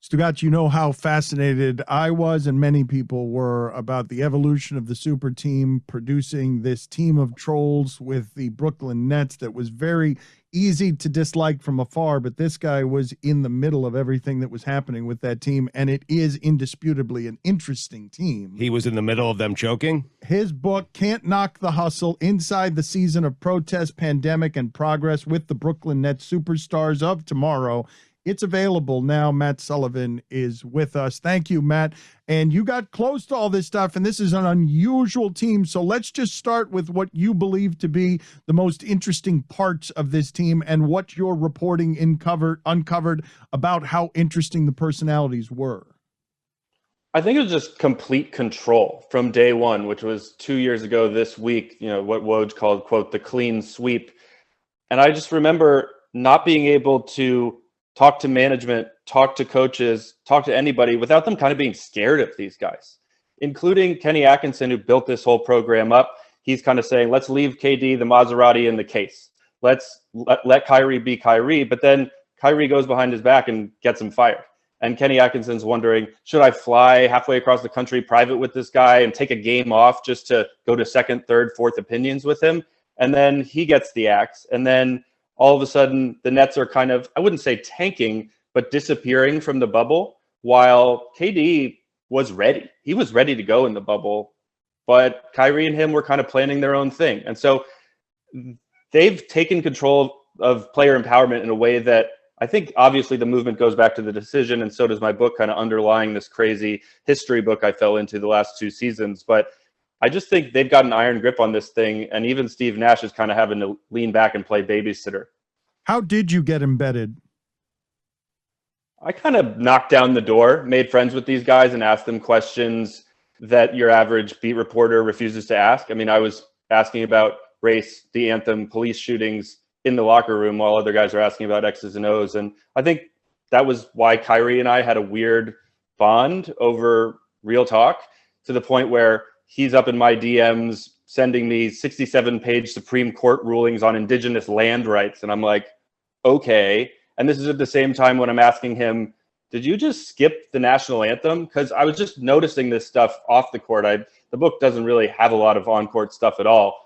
Stugotz, you know how fascinated I was and many people were about the evolution of the super team producing this team of trolls with the Brooklyn Nets that was very easy to dislike from afar, but this guy was in the middle of everything that was happening with that team, and it is indisputably an interesting team. He was in the middle of them choking? His book, Can't Knock the Hustle, Inside the Season of Protest, Pandemic, and Progress with the Brooklyn Nets Superstars of Tomorrow. It's available now. Matt Sullivan is with us. Thank you, Matt. And you got close to all this stuff, and this is an unusual team. So let's just start with what you believe to be the most interesting parts of this team and what your reporting uncovered about how interesting the personalities were. I think it was just complete control from day one, which was 2 years ago this week, what Woj called, quote, the clean sweep. And I just remember not being able to talk to management, talk to coaches, talk to anybody without them kind of being scared of these guys, including Kenny Atkinson, who built this whole program up. He's kind of saying, let's leave KD, the Maserati in the case. Let's let Kyrie be Kyrie. But then Kyrie goes behind his back and gets him fired. And Kenny Atkinson's wondering, should I fly halfway across the country private with this guy and take a game off just to go to second, third, fourth opinions with him? And then he gets the axe. And then all of a sudden, the Nets are kind of, I wouldn't say tanking, but disappearing from the bubble, while KD was ready. He was ready to go in the bubble, but Kyrie and him were kind of planning their own thing. And so they've taken control of player empowerment in a way that I think obviously the movement goes back to the decision, and so does my book, kind of underlying this crazy history book I fell into the last 2 seasons. But I just think they've got an iron grip on this thing, and even Steve Nash is kind of having to lean back and play babysitter. How did you get embedded? I kind of knocked down the door, made friends with these guys, and asked them questions that your average beat reporter refuses to ask. I mean, I was asking about race, the anthem, police shootings in the locker room while other guys are asking about X's and O's. And I think that was why Kyrie and I had a weird bond over real talk, to the point where he's up in my DMs sending me 67-page Supreme Court rulings on indigenous land rights. And I'm like, okay. And this is at the same time when I'm asking him, did you just skip the national anthem? Because I was just noticing this stuff off the court. The book doesn't really have a lot of on-court stuff at all.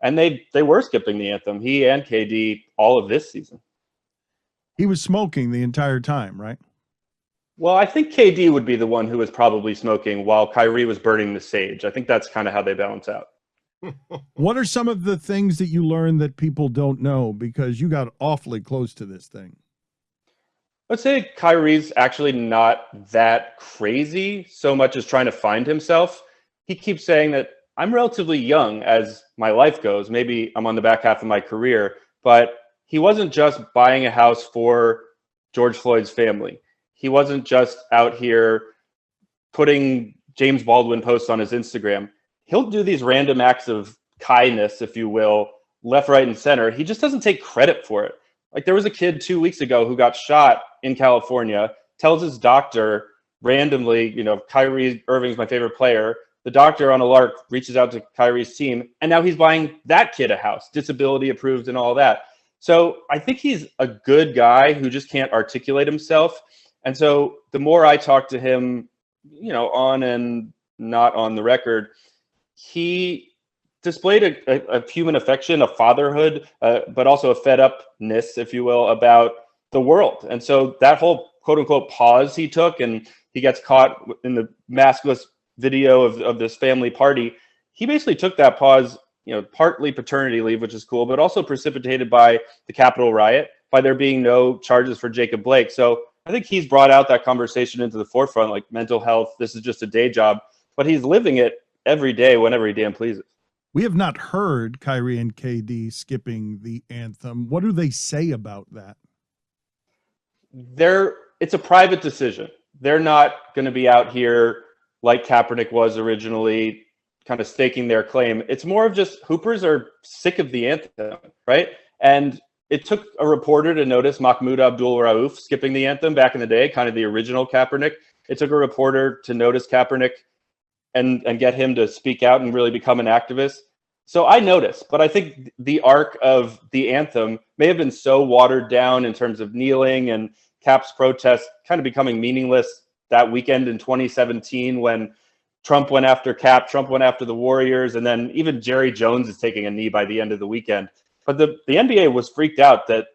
And they were skipping the anthem, he and KD, all of this season. He was smoking the entire time, right? Well, I think KD would be the one who was probably smoking while Kyrie was burning the sage. I think that's kind of how they balance out. What are some of the things that you learned that people don't know, because you got awfully close to this thing? I'd say Kyrie's actually not that crazy so much as trying to find himself. He keeps saying that I'm relatively young as my life goes. Maybe I'm on the back half of my career, but he wasn't just buying a house for George Floyd's family. He wasn't just out here putting James Baldwin posts on his Instagram. He'll do these random acts of kindness, if you will, left, right, and center. He just doesn't take credit for it. Like, there was a kid 2 weeks ago who got shot in California, tells his doctor randomly, Kyrie Irving's my favorite player. The doctor on a lark reaches out to Kyrie's team, and now he's buying that kid a house, disability approved and all that. So I think he's a good guy who just can't articulate himself. And so the more I talk to him, on and not on the record, he displayed a human affection, a fatherhood, but also a fed upness, if you will, about the world. And so that whole quote unquote pause he took, and he gets caught in the maskless video of this family party. He basically took that pause, partly paternity leave, which is cool, but also precipitated by the Capitol riot, by there being no charges for Jacob Blake. So I think he's brought out that conversation into the forefront, like mental health. This is just a day job, but he's living it every day whenever he damn pleases. We have not heard Kyrie and KD skipping the anthem. What do they say about that? It's a private decision. They're not going to be out here like Kaepernick was originally, kind of staking their claim. It's more of just Hoopers are sick of the anthem, right? And it took a reporter to notice Mahmoud Abdul-Rauf skipping the anthem back in the day, kind of the original Kaepernick. It took a reporter to notice Kaepernick and get him to speak out and really become an activist. So I noticed, but I think the arc of the anthem may have been so watered down in terms of kneeling and Cap's protest kind of becoming meaningless that weekend in 2017 when Trump went after Cap, Trump went after the Warriors, and then even Jerry Jones is taking a knee by the end of the weekend. But the NBA was freaked out that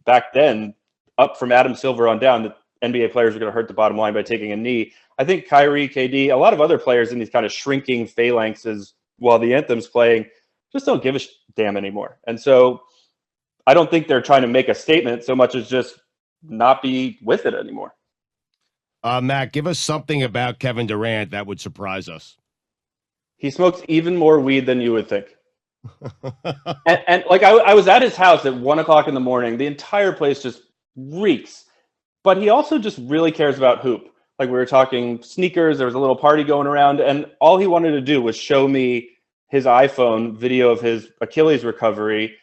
back then, up from Adam Silver on down, the NBA players were going to hurt the bottom line by taking a knee. I think Kyrie, KD, a lot of other players in these kind of shrinking phalanxes while the anthem's playing just don't give a damn anymore. And so I don't think they're trying to make a statement so much as just not be with it anymore. Matt, give us something about Kevin Durant that would surprise us. He smokes even more weed than you would think. and like I was at his house at 1 o'clock in the morning. The entire place just reeks. But he also just really cares about hoop. Like we were talking sneakers, there was a little party going around, and all he wanted to do was show me his iPhone video of his Achilles recovery,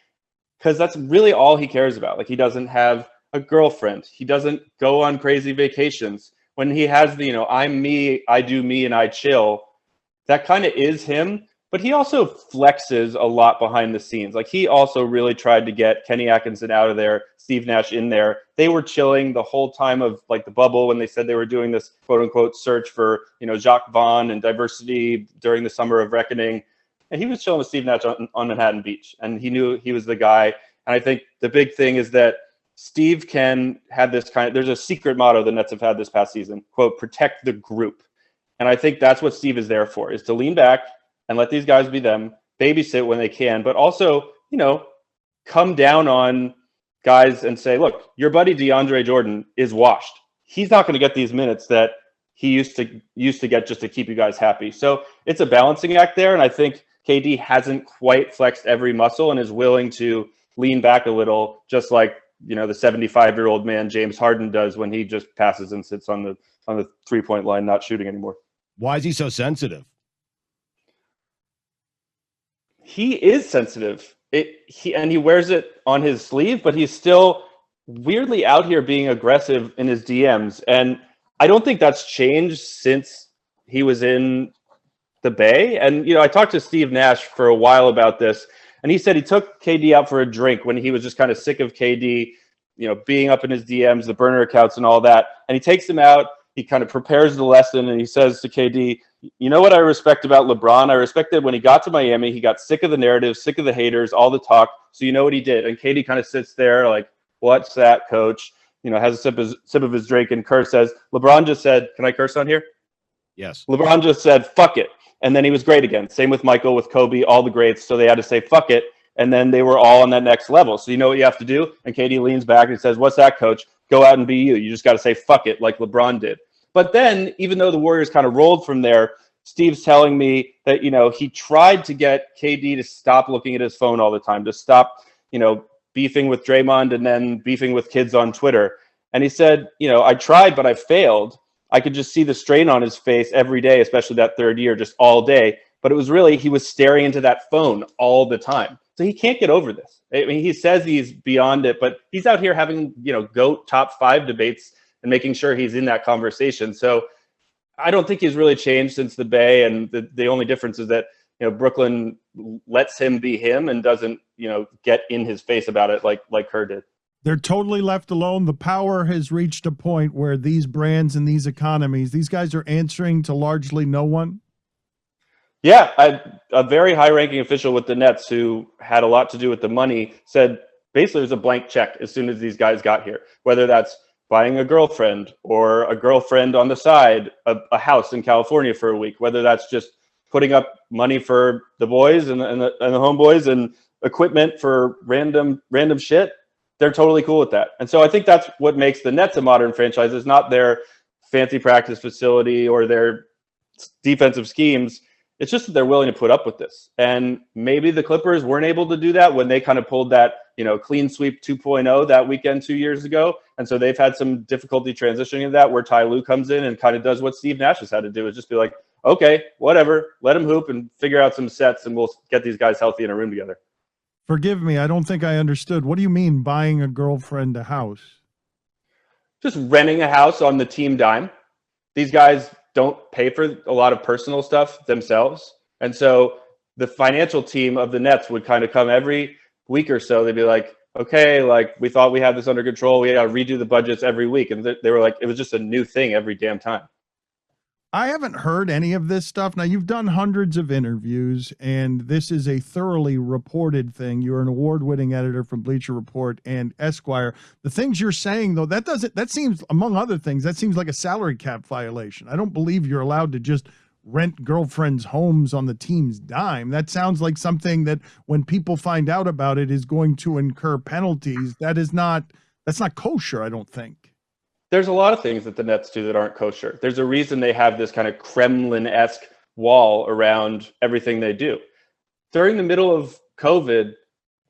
because that's really all he cares about. Like he doesn't have a girlfriend. He doesn't go on crazy vacations. When he has the, I'm me, I do me, and I chill, that kind of is him. But he also flexes a lot behind the scenes. Like he also really tried to get Kenny Atkinson out of there, Steve Nash in there. They were chilling the whole time of like the bubble when they said they were doing this quote unquote search for, Jacques Vaughn and diversity during the summer of reckoning. And he was chilling with Steve Nash on Manhattan Beach. And he knew he was the guy. And I think the big thing is that Steve can have this there's a secret motto the Nets have had this past season, quote, protect the group. And I think that's what Steve is there for, is to lean back and let these guys be them, babysit when they can, but also, come down on guys and say, look, your buddy DeAndre Jordan is washed. He's not going to get these minutes that he used to get just to keep you guys happy. So it's a balancing act there. And I think KD hasn't quite flexed every muscle and is willing to lean back a little, just like, the 75-year-old man James Harden does when he just passes and sits on the 3-point line, not shooting anymore. Why is he so sensitive? He is sensitive. He wears it on his sleeve, but he's still weirdly out here being aggressive in his DMs. And I don't think that's changed since he was in the Bay. And, I talked to Steve Nash for a while about this, and he said he took KD out for a drink when he was just kind of sick of KD, being up in his DMs, the burner accounts and all that. And he takes him out. He kind of prepares the lesson, and he says to KD, you know what I respect about LeBron? I respected when he got to Miami, he got sick of the narrative, sick of the haters, all the talk. So you know what he did? And KD kind of sits there like, what's that, coach? Has a sip of his drink, and Kerr says, LeBron just said, can I curse on here? Yes. LeBron just said, fuck it. And then he was great again. Same with Michael, with Kobe, all the greats. So they had to say, fuck it. And then they were all on that next level. So you know what you have to do? And KD leans back and says, what's that, coach? Go out and be you. You just got to say, fuck it, like LeBron did. But then, even though the Warriors kind of rolled from there, Steve's telling me that, he tried to get KD to stop looking at his phone all the time, to stop, beefing with Draymond and then beefing with kids on Twitter. And he said, I tried, but I failed. I could just see the strain on his face every day, especially that third year, just all day. But it was really, he was staring into that phone all the time. So he can't get over this. I mean, he says he's beyond it, but he's out here having, GOAT top 5 debates and making sure he's in that conversation. So I don't think he's really changed since the Bay. And the only difference is that, Brooklyn lets him be him and doesn't, get in his face about it like Kerr did. They're totally left alone. The power has reached a point where these brands and these economies, these guys are answering to largely no one. Yeah, a very high-ranking official with the Nets who had a lot to do with the money said basically there's a blank check as soon as these guys got here, whether that's buying a girlfriend or a girlfriend on the side, a house in California for a week, whether that's just putting up money for the boys and the homeboys and equipment for random shit. They're totally cool with that. And so I think that's what makes the Nets a modern franchise, is not their fancy practice facility or their defensive schemes. It's just that they're willing to put up with this. And maybe the Clippers weren't able to do that when they kind of pulled that, clean sweep 2.0 that weekend 2 years ago. And so they've had some difficulty transitioning to that, where Ty Lue comes in and kind of does what Steve Nash has had to do, is just be like, okay, whatever, let him hoop and figure out some sets, and we'll get these guys healthy in a room together. Forgive me, I don't think I understood. What do you mean buying a girlfriend a house? Just renting a house on the team dime. These guys don't pay for a lot of personal stuff themselves. And so the financial team of the Nets would kind of come every week or so. They'd be like, okay, like we thought we had this under control. We got to redo the budgets every week. And they were like, it was just a new thing every damn time. I haven't heard any of this stuff. Now, you've done hundreds of interviews, and this is a thoroughly reported thing. You're an award-winning editor from Bleacher Report and Esquire. The things you're saying, though, that seems, among other things, that seems like a salary cap violation. I don't believe you're allowed to just rent girlfriends' homes on the team's dime. That sounds like something that when people find out about it is going to incur penalties. That's not kosher, I don't think. There's a lot of things that the Nets do that aren't kosher. There's a reason they have this kind of Kremlin-esque wall around everything they do. During the middle of COVID,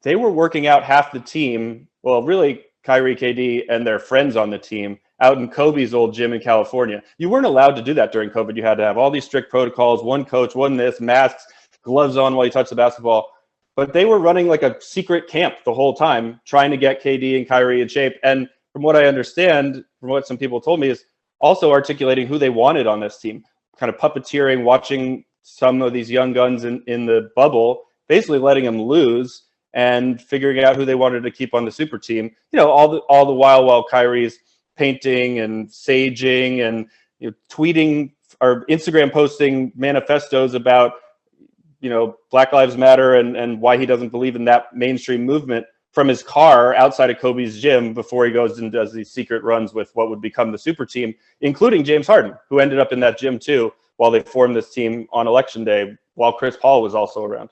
they were working out half the team, well, really Kyrie, KD, and their friends on the team out in Kobe's old gym in California. You weren't allowed to do that during COVID. You had to have all these strict protocols, one coach, one this, masks, gloves on while you touch the basketball. But they were running like a secret camp the whole time, trying to get KD and Kyrie in shape. And from what I understand, from what some people told me, is also articulating who they wanted on this team, kind of puppeteering, watching some of these young guns in the bubble, basically letting them lose and figuring out who they wanted to keep on the super team. You know, all the while Kyrie's painting and saging and tweeting or Instagram posting manifestos about Black Lives Matter and why he doesn't believe in that mainstream movement from his car outside of Kobe's gym before he goes and does these secret runs with what would become the super team, including James Harden, who ended up in that gym too while they formed this team on election day while Chris Paul was also around.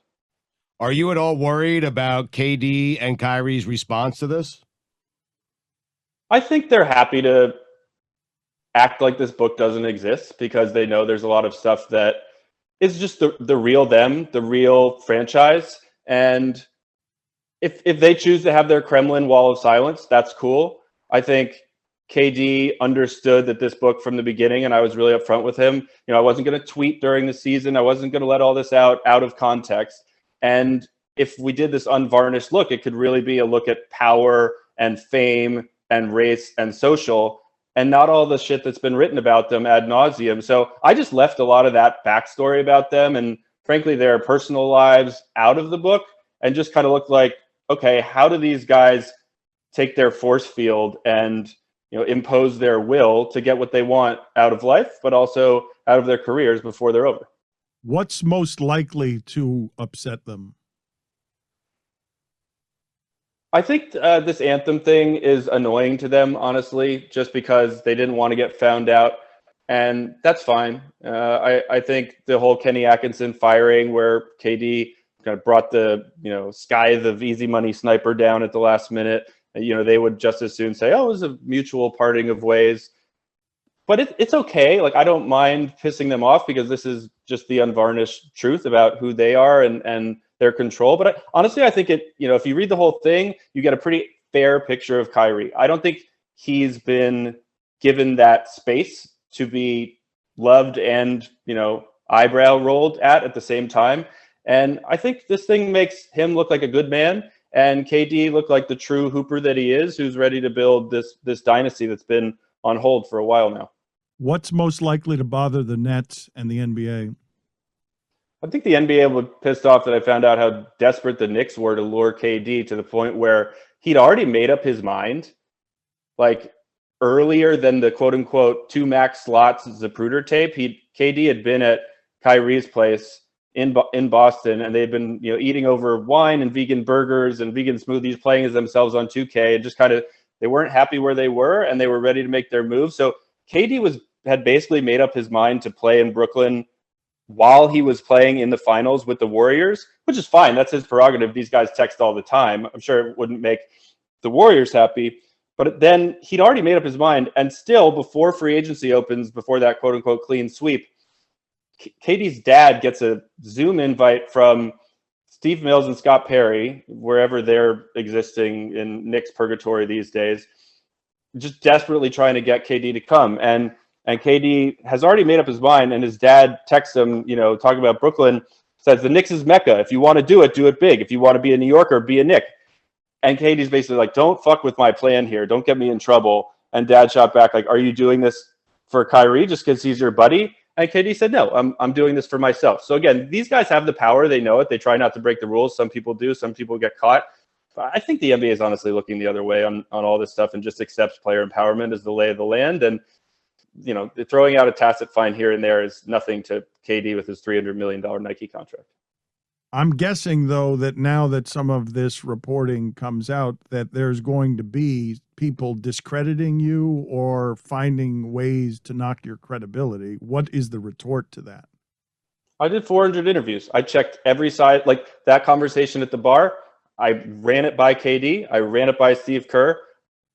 Are you at all worried about KD and Kyrie's response to this? I think they're happy to act like this book doesn't exist because they know there's a lot of stuff that is just the real them, the real franchise. And if they choose to have their Kremlin wall of silence, that's cool. I think KD understood that this book from the beginning, and I was really upfront with him. I wasn't going to tweet during the season. I wasn't going to let all this out of context. And if we did this unvarnished look, it could really be a look at power and fame and race and social, and not all the shit that's been written about them ad nauseum. So I just left a lot of that backstory about them and frankly their personal lives out of the book and just kind of looked like, okay, how do these guys take their force field and impose their will to get what they want out of life, but also out of their careers before they're over? What's most likely to upset them? I think this anthem thing is annoying to them, honestly, just because they didn't want to get found out. And that's fine. I think the whole Kenny Atkinson firing where KD kind of brought the, Scythe of easy money sniper down at the last minute, they would just as soon say, oh, it was a mutual parting of ways. But it's okay. Like, I don't mind pissing them off because this is just the unvarnished truth about who they are and their control. But honestly, I think if you read the whole thing, you get a pretty fair picture of Kyrie. I don't think he's been given that space to be loved and, eyebrow rolled at the same time. And I think this thing makes him look like a good man and KD look like the true hooper that he is, who's ready to build this dynasty that's been on hold for a while now. What's most likely to bother the Nets and the NBA? I think the NBA was pissed off that I found out how desperate the Knicks were to lure KD to the point where he'd already made up his mind, like earlier than the quote unquote 2 max slots Zapruder tape. KD had been at Kyrie's place in Boston, and they'd been eating over wine and vegan burgers and vegan smoothies, playing as themselves on 2K, and just kind of they weren't happy where they were, and they were ready to make their move. So KD had basically made up his mind to play in Brooklyn while he was playing in the finals with the Warriors, which is fine. That's his prerogative. These guys text all the time. I'm sure it wouldn't make the Warriors happy. But then he'd already made up his mind. And still, before free agency opens, before that quote-unquote clean sweep, KD's dad gets a Zoom invite from Steve Mills and Scott Perry, wherever they're existing in Knicks purgatory these days, just desperately trying to get KD to come. And KD has already made up his mind, and his dad texts him, talking about Brooklyn, says the Knicks is Mecca. If you want to do it big. If you want to be a New Yorker, be a Knick. And KD's basically like, don't fuck with my plan here. Don't get me in trouble. And dad shot back like, are you doing this for Kyrie just because he's your buddy? And KD said, no, I'm doing this for myself. So again, these guys have the power. They know it. They try not to break the rules. Some people do. Some people get caught. I think the NBA is honestly looking the other way on all this stuff and just accepts player empowerment as the lay of the land. And, throwing out a tacit fine here and there is nothing to KD with his $300 million Nike contract. I'm guessing, though, that now that some of this reporting comes out, that there's going to be people discrediting you or finding ways to knock your credibility. What is the retort to that? I did 400 interviews. I checked every side, like that conversation at the bar. I ran it by KD. I ran it by Steve Kerr.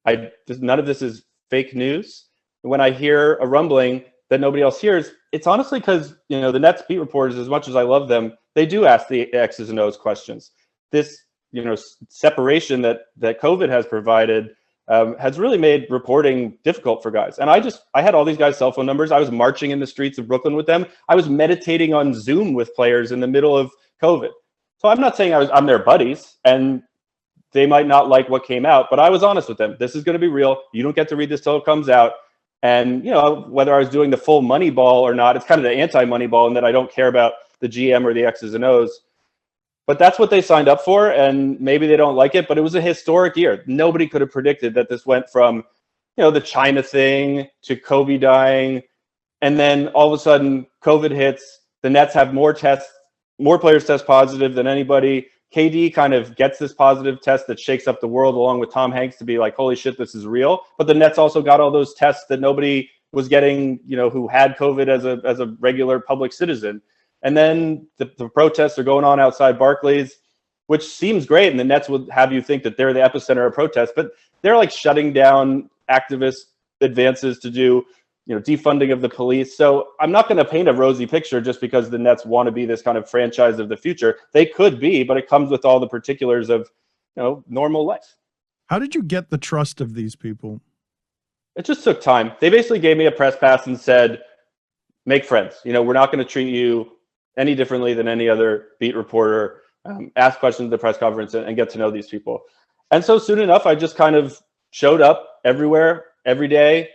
None of this is fake news. When I hear a rumbling that nobody else hears, it's honestly because, the Nets beat reporters, as much as I love them, they do ask the X's and O's questions. This, separation that COVID has provided has really made reporting difficult for guys. And I had all these guys' cell phone numbers. I was marching in the streets of Brooklyn with them. I was meditating on Zoom with players in the middle of COVID. So I'm not saying I'm their buddies, and they might not like what came out, but I was honest with them. This is going to be real. You don't get to read this till it comes out. And, whether I was doing the full money ball or not, it's kind of the anti-money ball in that I don't care about the GM or the X's and O's. But that's what they signed up for, and maybe they don't like it, but it was a historic year. Nobody could have predicted that this went from, the China thing to Kobe dying, and then all of a sudden COVID hits. The Nets have more players test positive than anybody. KD kind of gets this positive test that shakes up the world, along with Tom Hanks, to be like, holy shit, this is real. But the Nets also got all those tests that nobody was getting, who had COVID as a regular public citizen. And then the protests are going on outside Barclays, which seems great. And the Nets would have you think that they're the epicenter of protests, but they're like shutting down activist advances to do, defunding of the police. So I'm not going to paint a rosy picture just because the Nets want to be this kind of franchise of the future. They could be, but it comes with all the particulars of, normal life. How did you get the trust of these people? It just took time. They basically gave me a press pass and said, make friends. We're not going to treat you any differently than any other beat reporter. Ask questions at the press conference and get to know these people. And so soon enough, I just kind of showed up everywhere, every day,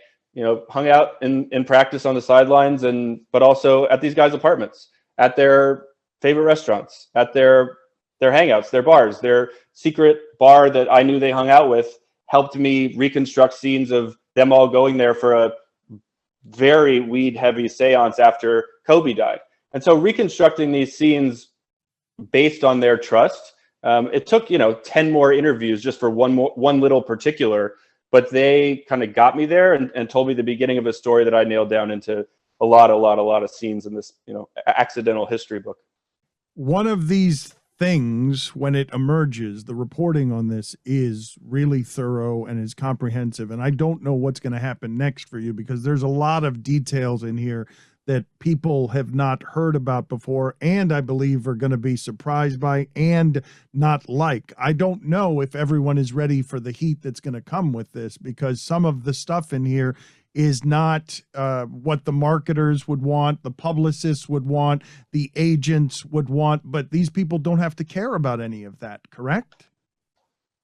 hung out in practice on the sidelines, but also at these guys' apartments, at their favorite restaurants, at their hangouts, their bars. Their secret bar that I knew they hung out with helped me reconstruct scenes of them all going there for a very weed-heavy seance after Kobe died. And so reconstructing these scenes based on their trust, it took 10 more interviews just for one little particular. But they kind of got me there and told me the beginning of a story that I nailed down into a lot of scenes in this, accidental history book. One of these things, when it emerges, the reporting on this is really thorough and is comprehensive. And I don't know what's going to happen next for you, because there's a lot of details in here that people have not heard about before, and I believe are going to be surprised by and not like. I don't know if everyone is ready for the heat that's going to come with this, because some of the stuff in here is not what the marketers would want, the publicists would want, the agents would want, but these people don't have to care about any of that, correct?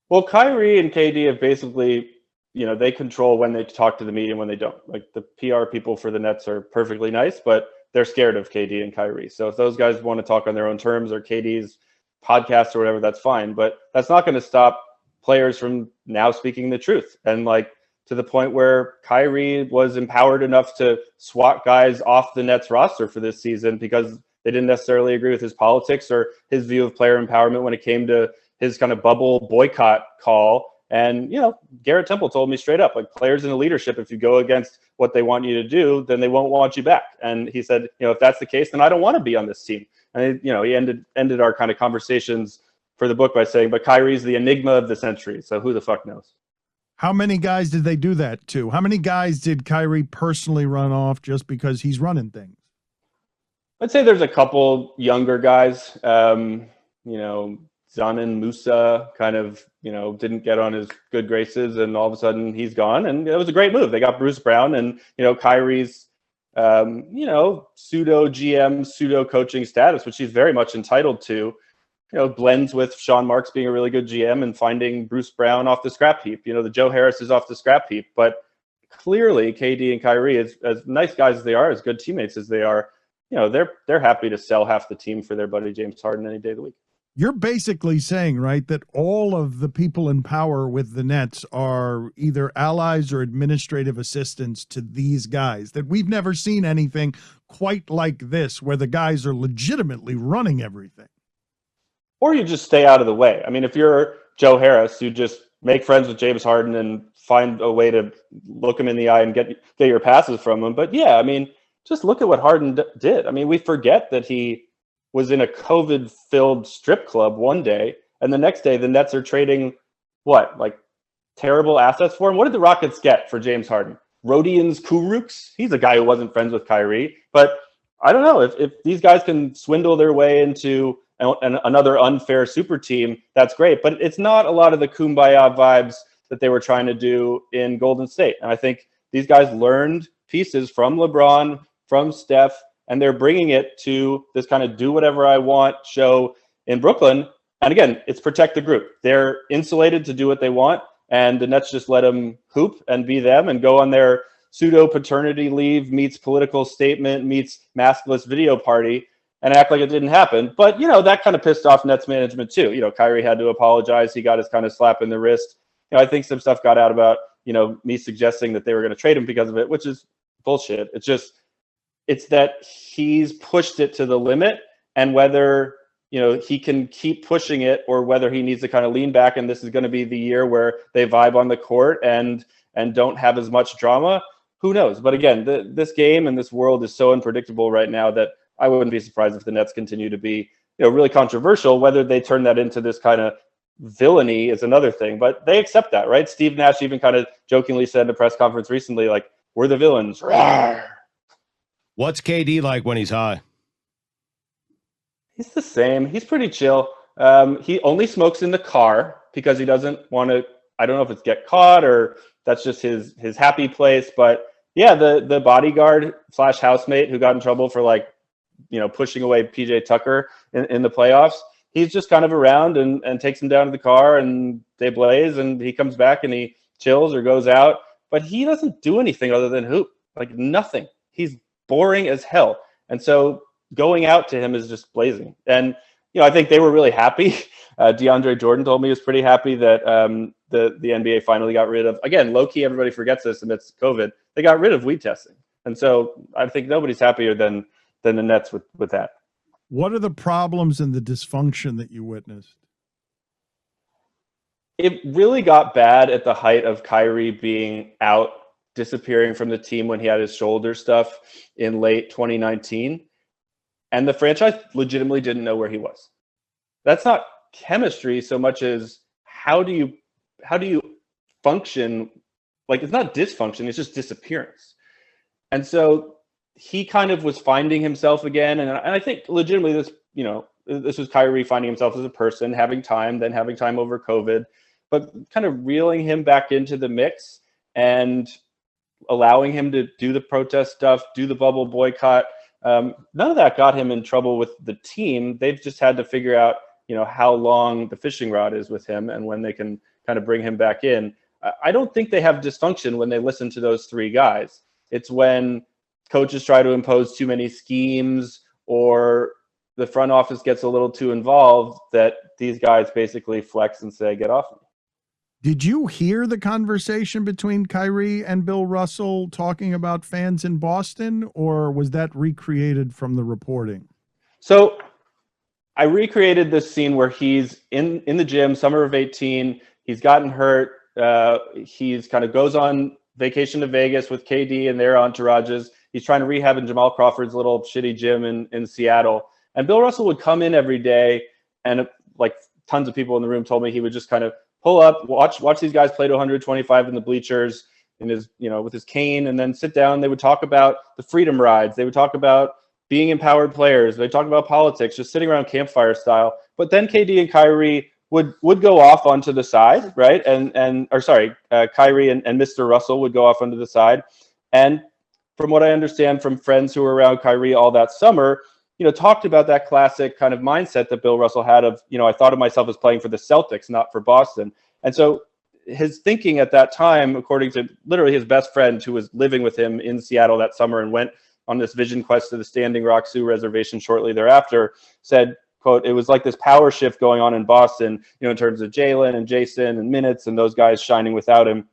Well, Kyrie and KD have basically, they control when they talk to the media and when they don't. Like, the PR people for the Nets are perfectly nice, but they're scared of KD and Kyrie. So if those guys want to talk on their own terms, or KD's podcast or whatever, that's fine. But that's not going to stop players from now speaking the truth. And to the point where Kyrie was empowered enough to swat guys off the Nets roster for this season because they didn't necessarily agree with his politics or his view of player empowerment when it came to his kind of bubble boycott call. And, Garrett Temple told me straight up, players in the leadership, if you go against what they want you to do, then they won't want you back. And he said, if that's the case, then I don't want to be on this team. And, he ended our kind of conversations for the book by saying, but Kyrie's the enigma of the century. So who the fuck knows? How many guys did they do that to? How many guys did Kyrie personally run off just because he's running things? I'd say there's a couple younger guys, Zanin Musa kind of, didn't get on his good graces, and all of a sudden he's gone. And it was a great move. They got Bruce Brown, and, Kyrie's, pseudo GM, pseudo coaching status, which he's very much entitled to, blends with Sean Marks being a really good GM and finding Bruce Brown off the scrap heap. The Joe Harris is off the scrap heap. But clearly KD and Kyrie, as nice guys as they are, as good teammates as they are, they're happy to sell half the team for their buddy James Harden any day of the week. You're basically saying, right, that all of the people in power with the Nets are either allies or administrative assistants to these guys, that we've never seen anything quite like this, where the guys are legitimately running everything. Or you just stay out of the way. I mean, if you're Joe Harris, you just make friends with James Harden and find a way to look him in the eye and get your passes from him. But yeah, I mean, just look at what Harden did. I mean, we forget that he was in a COVID-filled strip club one day, and the next day the Nets are trading like terrible assets for him. What did the Rockets get for James Harden? Rodions Kurucs? He's a guy who wasn't friends with Kyrie. But I don't know, if these guys can swindle their way into another unfair super team, that's great. But it's not a lot of the kumbaya vibes that they were trying to do in Golden State. And I think these guys learned pieces from LeBron, from Steph, and they're bringing it to this kind of do whatever I want show in Brooklyn. And again, it's protect the group. They're insulated to do what they want, and the Nets just let them hoop and be them and go on their pseudo paternity leave meets political statement meets maskless video party and act like it didn't happen. But, that kind of pissed off Nets management too. Kyrie had to apologize. He got his kind of slap in the wrist. I think some stuff got out about, me suggesting that they were going to trade him because of it, which is bullshit. It's that he's pushed it to the limit, and whether, he can keep pushing it or whether he needs to kind of lean back and this is going to be the year where they vibe on the court and don't have as much drama, who knows? But again, this game and this world is so unpredictable right now that I wouldn't be surprised if the Nets continue to be, really controversial. Whether they turn that into this kind of villainy is another thing, but they accept that, right? Steve Nash even kind of jokingly said in a press conference recently, like, we're the villains. Rawr. What's KD like when he's high? He's the same. He's pretty chill. He only smokes in the car because he doesn't want to, I don't know if it's get caught or that's just his happy place. But yeah, the bodyguard / housemate who got in trouble for pushing away PJ Tucker in the playoffs, he's just kind of around and takes him down to the car and they blaze and he comes back and he chills or goes out. But he doesn't do anything other than hoop, nothing. He's boring as hell. And so going out to him is just blazing. And, I think they were really happy. DeAndre Jordan told me he was pretty happy that the NBA finally got rid of, again, low-key, everybody forgets this amidst COVID, they got rid of weed testing. And so I think nobody's happier than the Nets with that. What are the problems and the dysfunction that you witnessed? It really got bad at the height of Kyrie being out, disappearing from the team when he had his shoulder stuff in late 2019. And the franchise legitimately didn't know where he was. That's not chemistry so much as how do you function? It's not dysfunction, it's just disappearance. And so he kind of was finding himself again. And I think legitimately this was Kyrie finding himself as a person, having time over COVID, but kind of reeling him back into the mix and allowing him to do the protest stuff, do the bubble boycott. None of that got him in trouble with the team. They've just had to figure out, how long the fishing rod is with him and when they can kind of bring him back in. I don't think they have dysfunction when they listen to those three guys. It's when coaches try to impose too many schemes or the front office gets a little too involved that these guys basically flex and say, get off me. Did you hear the conversation between Kyrie and Bill Russell talking about fans in Boston, or was that recreated from the reporting? So I recreated this scene where he's in the gym, summer of 18. He's gotten hurt. He's kind of goes on vacation to Vegas with KD and their entourages. He's trying to rehab in Jamal Crawford's little shitty gym in Seattle. And Bill Russell would come in every day, and tons of people in the room told me he would just kind of pull up, watch these guys play to 125 in the bleachers in his, with his cane, and then sit down. They would talk about the freedom rides. They would talk about being empowered players. They talk about politics, just sitting around campfire style. But then KD and Kyrie would go off onto the side, right? Kyrie and Mr. Russell would go off onto the side. And from what I understand from friends who were around Kyrie all that summer, talked about that classic kind of mindset that Bill Russell had of, I thought of myself as playing for the Celtics, not for Boston. And so his thinking at that time, according to literally his best friend who was living with him in Seattle that summer and went on this vision quest to the Standing Rock Sioux Reservation shortly thereafter, said, quote, it was like this power shift going on in Boston, in terms of Jalen and Jason and minutes and those guys shining without him.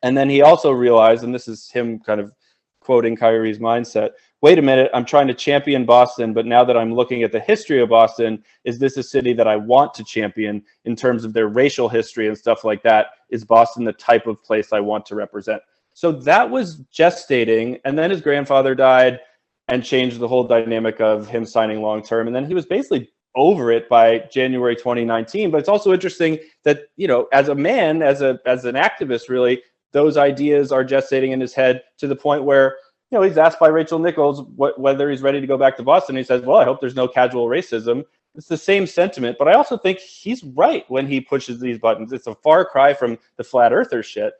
And then he also realized, and this is him kind of quoting Kyrie's mindset, wait a minute, I'm trying to champion Boston, but now that I'm looking at the history of Boston, is this a city that I want to champion in terms of their racial history and stuff like that? Is Boston the type of place I want to represent? So that was gestating, and then his grandfather died and changed the whole dynamic of him signing long-term, and then he was basically over it by January 2019. But it's also interesting that, as a man, as an activist, really, those ideas are gestating in his head to the point where, he's asked by Rachel Nichols whether he's ready to go back to Boston. He says, well, I hope there's no casual racism. It's the same sentiment, but I also think he's right when he pushes these buttons. It's a far cry from the flat earther shit,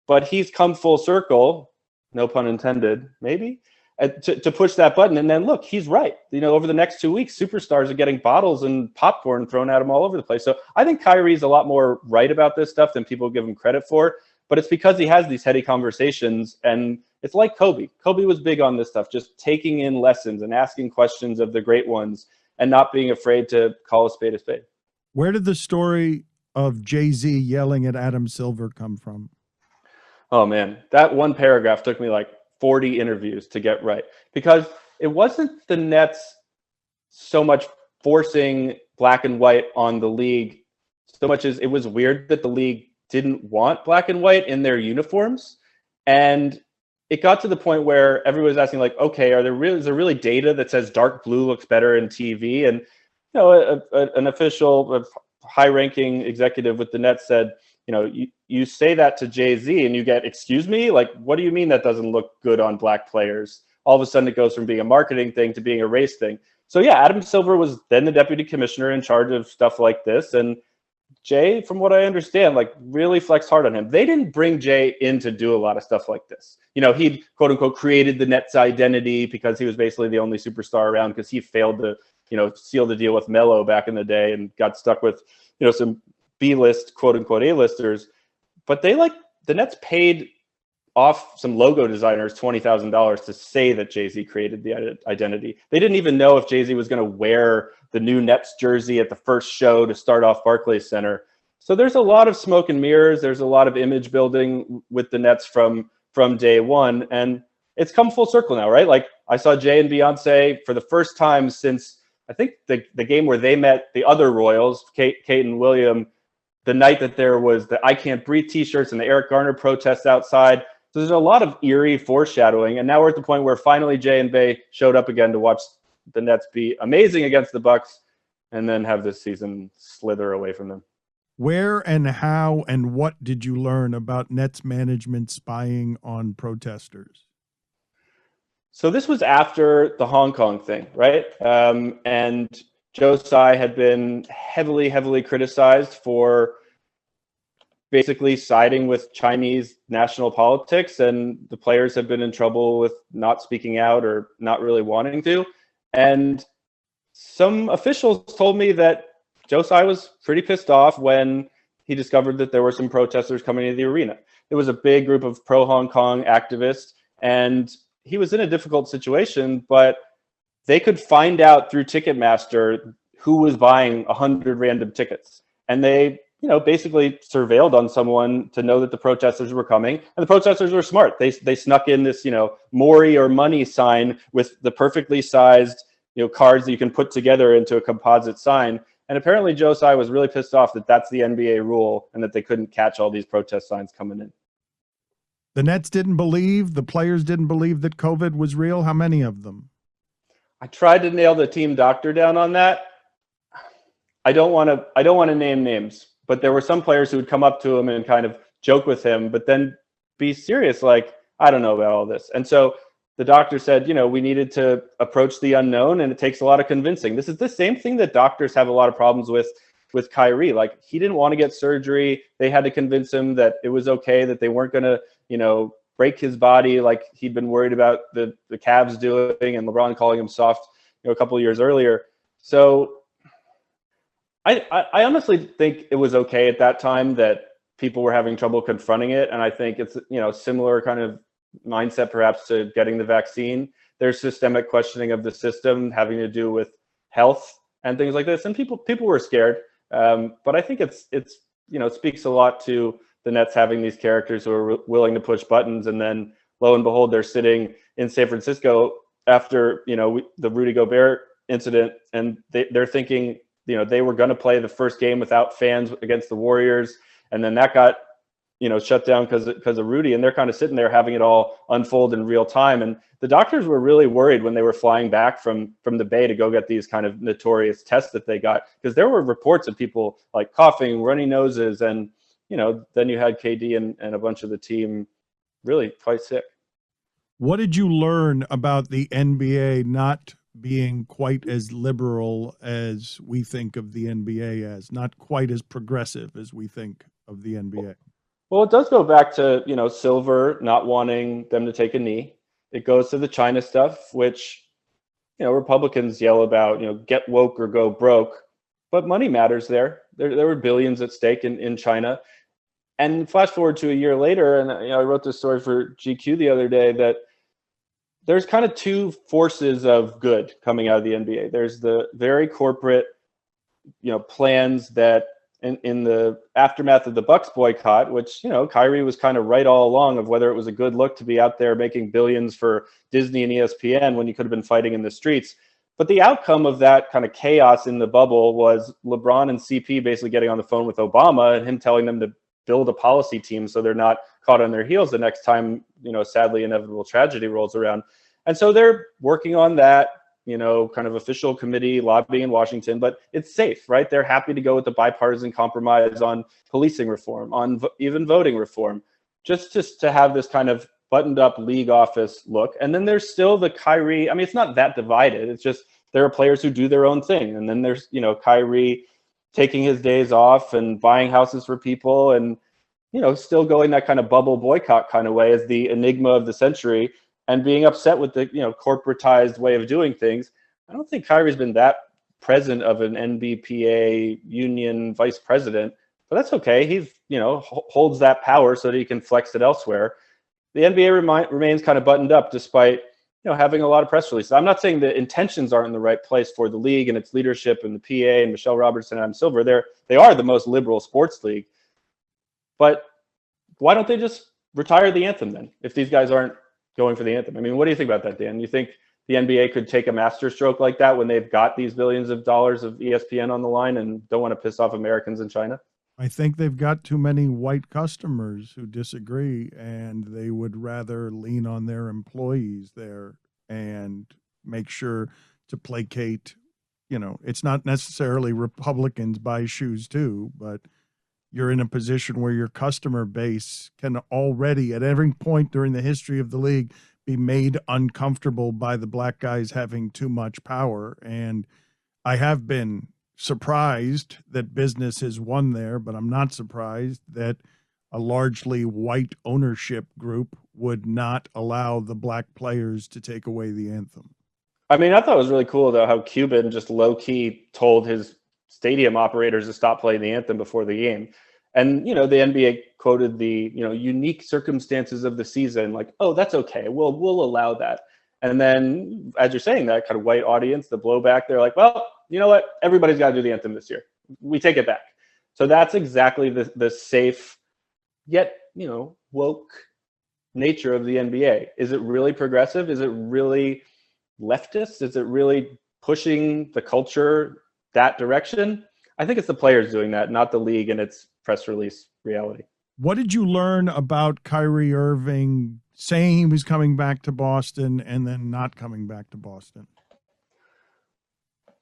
but he's come full circle, no pun intended, maybe, to push that button. And then look, he's right. Over the next 2 weeks, superstars are getting bottles and popcorn thrown at him all over the place. So I think Kyrie's a lot more right about this stuff than people give him credit for. But it's because he has these heady conversations, and it's like Kobe. Kobe was big on this stuff, just taking in lessons and asking questions of the great ones and not being afraid to call a spade a spade. Where did the story of Jay-Z yelling at Adam Silver come from? Oh, man, that one paragraph took me like 40 interviews to get right, because it wasn't the Nets so much forcing black and white on the league so much as it was weird that the league didn't want black and white in their uniforms. And it got to the point where everyone was asking, like, okay, is there really data that says dark blue looks better in TV? And, an official, a high-ranking executive with the Nets said, you say that to Jay-Z and you get, excuse me? Like, what do you mean that doesn't look good on black players? All of a sudden it goes from being a marketing thing to being a race thing. So yeah, Adam Silver was then the deputy commissioner in charge of stuff like this. And Jay, from what I understand, really flexed hard on him. They didn't bring Jay in to do a lot of stuff like this. He'd quote unquote created the Nets identity because he was basically the only superstar around because he failed to, seal the deal with Melo back in the day and got stuck with, some B-list, quote unquote A-listers. But the Nets paid off some logo designers $20,000 to say that Jay-Z created the identity. They didn't even know if Jay-Z was going to wear the new Nets jersey at the first show to start off Barclays Center. So there's a lot of smoke and mirrors. There's a lot of image building with the Nets from day one. And it's come full circle now, right? I saw Jay and Beyonce for the first time since, I think, the game where they met the other Royals, Kate and William, the night that there was the I Can't Breathe t-shirts and the Eric Garner protests outside. So there's a lot of eerie foreshadowing. And now we're at the point where finally Jay and Bay showed up again to watch the Nets be amazing against the Bucks and then have this season slither away from them. Where and how and what did you learn about Nets management spying on protesters? So this was after the Hong Kong thing, right? And Joe Tsai had been heavily criticized for basically siding with Chinese national politics, and the players have been in trouble with not speaking out or not really wanting to. And some officials told me that Joe Tsai was pretty pissed off when he discovered that there were some protesters coming into the arena. It was a big group of pro-Hong Kong activists, and he was in a difficult situation, but they could find out through Ticketmaster who was buying 100 random tickets. And they, basically surveilled on someone to know that the protesters were coming. And the protesters were smart. They snuck in this, Maury or money sign with the perfectly sized, cards that you can put together into a composite sign. And apparently Joe Tsai was really pissed off that that's the NBA rule and that they couldn't catch all these protest signs coming in. The Nets didn't believe, the players didn't believe that COVID was real. How many of them? I tried to nail the team doctor down on that. I don't want to name names, but there were some players who would come up to him and kind of joke with him, but then be serious, like, I don't know about all this. And so the doctor said, we needed to approach the unknown, and it takes a lot of convincing. This is the same thing that doctors have a lot of problems with Kyrie. Like, he didn't want to get surgery. They had to convince him that it was okay, that they weren't going to, break his body like he'd been worried about the Cavs doing and LeBron calling him soft, a couple of years earlier. So I honestly think it was okay at that time that people were having trouble confronting it. And I think it's, similar kind of mindset perhaps to getting the vaccine. There's systemic questioning of the system having to do with health and things like this. And people were scared. But I think it's it speaks a lot to the Nets having these characters who are willing to push buttons, and then lo and behold, they're sitting in San Francisco after the Rudy Gobert incident, and they're thinking they were going to play the first game without fans against the Warriors, and then that got shut down because of Rudy, and they're kind of sitting there having it all unfold in real time. And the doctors were really worried when they were flying back from the Bay to go get these kind of notorious tests that they got, because there were reports of people like coughing, runny noses, and then you had KD and a bunch of the team really quite sick. What did you learn about the NBA not being quite as liberal as we think of the NBA as, not quite as progressive as we think of the NBA? Well, it does go back to, Silver not wanting them to take a knee. It goes to the China stuff, which, Republicans yell about, get woke or go broke, but money matters there. There were billions at stake in China. And flash forward to a year later, and I wrote this story for GQ the other day, that there's kind of two forces of good coming out of the NBA. There's the very corporate, plans that in the aftermath of the Bucks boycott, which, Kyrie was kind of right all along of whether it was a good look to be out there making billions for Disney and ESPN when you could have been fighting in the streets. But the outcome of that kind of chaos in the bubble was LeBron and CP basically getting on the phone with Obama and him telling them to build a policy team so they're not caught on their heels the next time, sadly inevitable tragedy rolls around. And so they're working on that, kind of official committee lobbying in Washington, but it's safe, right? They're happy to go with the bipartisan compromise on policing reform, on even voting reform, just to have this kind of buttoned up league office look. And then there's still the Kyrie. I mean, it's not that divided. It's just there are players who do their own thing. And then there's, Kyrie taking his days off and buying houses for people and, still going that kind of bubble boycott kind of way as the enigma of the century and being upset with the, corporatized way of doing things. I don't think Kyrie's been that present of an NBPA union vice president, but that's okay. He's, holds that power so that he can flex it elsewhere. The NBA remains kind of buttoned up despite, having a lot of press releases. I'm not saying the intentions aren't in the right place for the league and its leadership and the PA and Michelle Robertson and Adam Silver. They are the most liberal sports league. But why don't they just retire the anthem then, if these guys aren't going for the anthem? I mean, what do you think about that, Dan? You think the NBA could take a masterstroke like that when they've got these billions of dollars of ESPN on the line and don't want to piss off Americans in China? I think they've got too many white customers who disagree, and they would rather lean on their employees there and make sure to placate. It's not necessarily Republicans buy shoes too, but you're in a position where your customer base can already, at every point during the history of the league, be made uncomfortable by the black guys having too much power. And I have been surprised that business has won there, but I'm not surprised that a largely white ownership group would not allow the black players to take away the anthem. I mean, I thought it was really cool, though, how Cuban just low-key told his stadium operators to stop playing the anthem before the game. And, the NBA quoted the, unique circumstances of the season, like, oh, that's okay. We'll allow that. And then as you're saying that, kind of white audience, the blowback, they're like, well, you know what? Everybody's got to do the anthem this year. We take it back. So that's exactly the safe yet, woke nature of the NBA. Is it really progressive? Is it really leftist? Is it really pushing the culture that direction? I think it's the players doing that, not the league and its press release reality. What did you learn about Kyrie Irving saying he was coming back to Boston and then not coming back to Boston?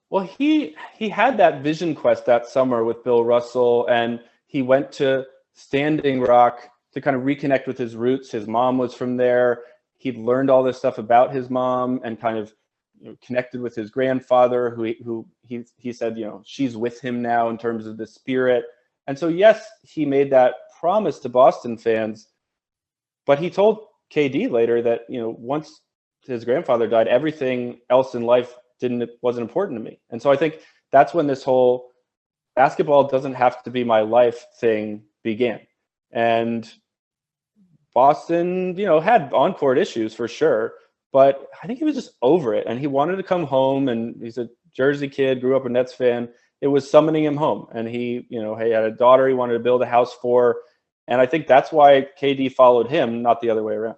Well, he had that vision quest that summer with Bill Russell, and he went to Standing Rock to kind of reconnect with his roots. His mom was from there. He'd learned all this stuff about his mom and kind of connected with his grandfather, who he said, she's with him now in terms of the spirit. And so, yes, he made that promise to Boston fans, but he told KD later that, once his grandfather died, everything else in life wasn't important to me. And so I think that's when this whole basketball doesn't have to be my life thing began. And Boston, had on-court issues for sure, but I think he was just over it, and he wanted to come home. And he's a Jersey kid, grew up a Nets fan. It was summoning him home. And he had a daughter he wanted to build a house for. And I think that's why KD followed him, not the other way around.